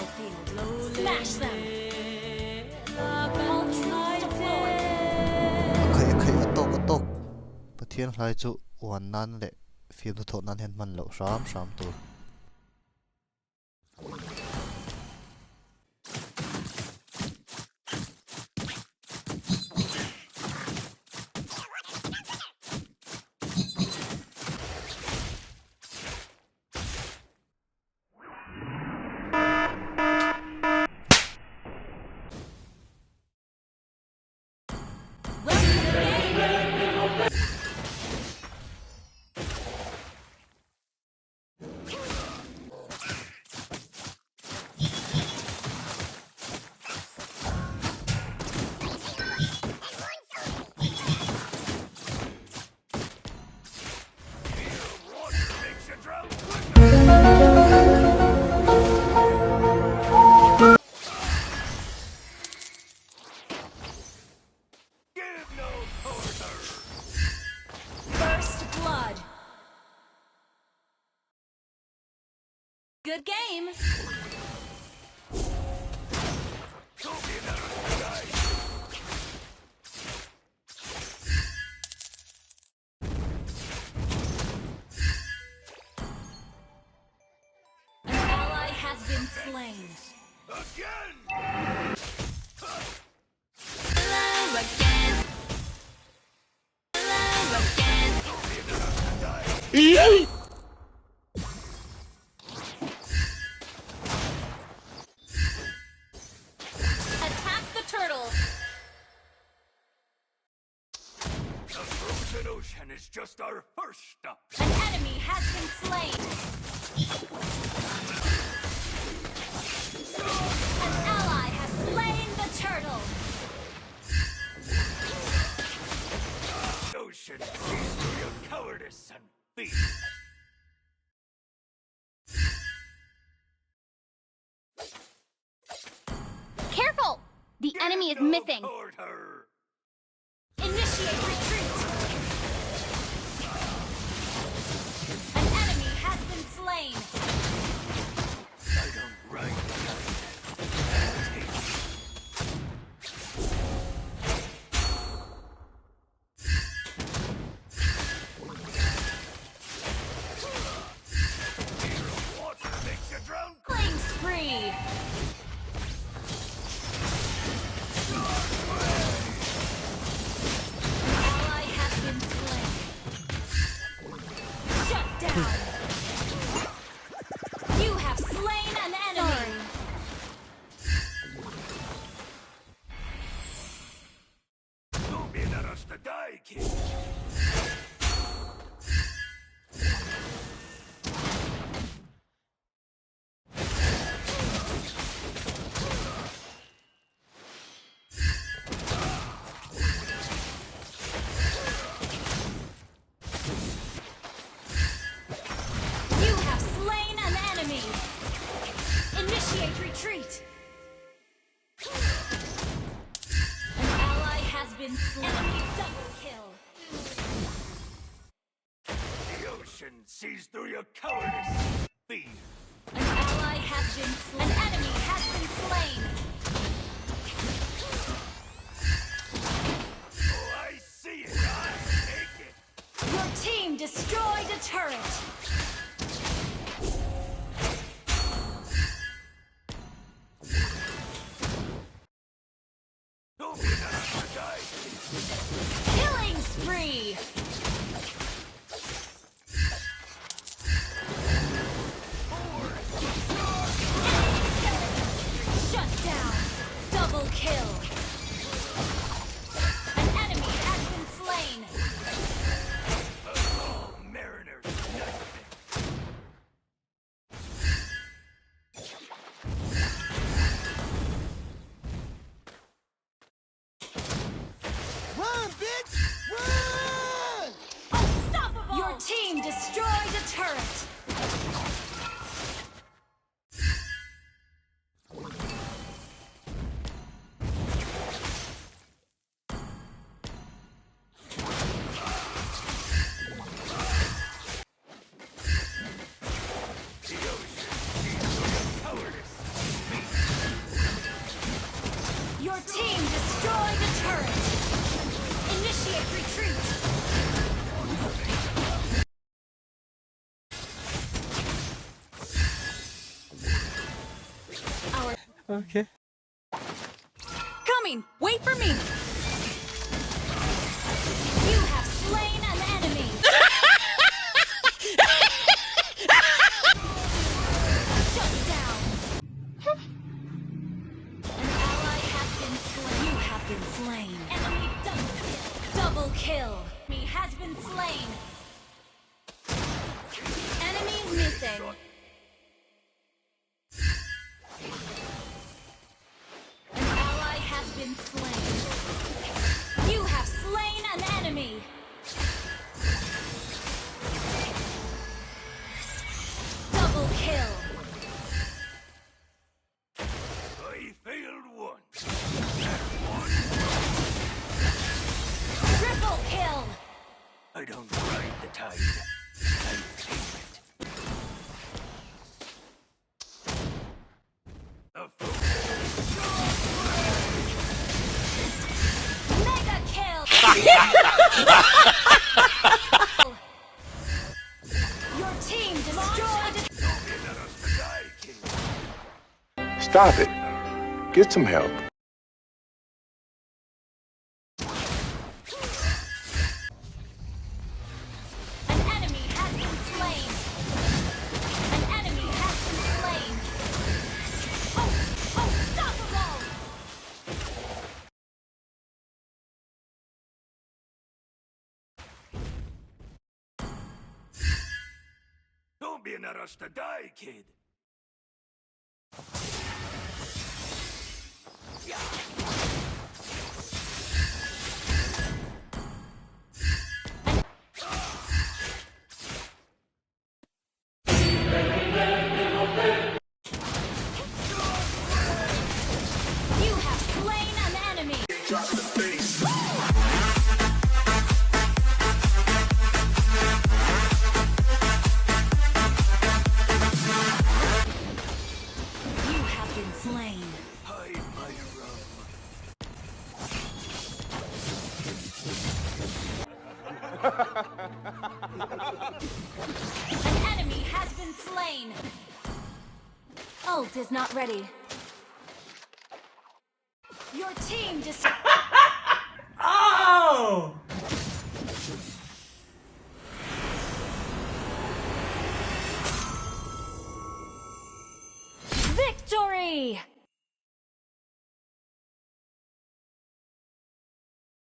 battlefield. Smash them. All troops deployed. Okay, atok. Pathian hai chu wan nan le field tho nan hen man lo sham tu. Good game. An ally has been slain. Again! Hello again. Attack the turtle. The frozen ocean is just our first stop. An enemy has been slain. An ally has slain the turtle. The ocean sees through your cowardice and fear. Careful! The enemy is missing. Toward her. Initiate retreat. An enemy has been slain. I don't ride. Water makes you drown. Killing spree. Ally has been slain. Shut down. You have slain an enemy. Don't be let us to die, kid. You have slain an enemy. Initiate retreat. An ally has been slain. Enemy double kill. The ocean sees through your cowardice. Fear. An ally has been slain. An enemy has been slain. Oh, I see it. I take it. Your team destroyed a turret. Don't be let us to die. Killing spree. Shut down. Double kill. An enemy has been slain. Oh, mariner's nightmare. Run, bitch! Run! Unstoppable. Your team destroyed a turret. Our Okay. coming. Wait for me. You have slain an enemy. Shut down. An ally has been slain. You have been slain. Enemy double kill. Double kill. Me has been slain. Enemy missing. An ally has been slain. You have slain an enemy. Double kill. I failed once. Triple kill. I don't ride the tide. I tame it. A Mega kill. Your team destroyed. Let us die, king. Stop it. Get some help. An enemy has been slain. An enemy has been slain. Unstoppable! Don't be in a rush to die, kid. You have slain an enemy. You have been slain. Hide my rum. An enemy has been slain. Ult is not ready. Your team just. Oh! Victory!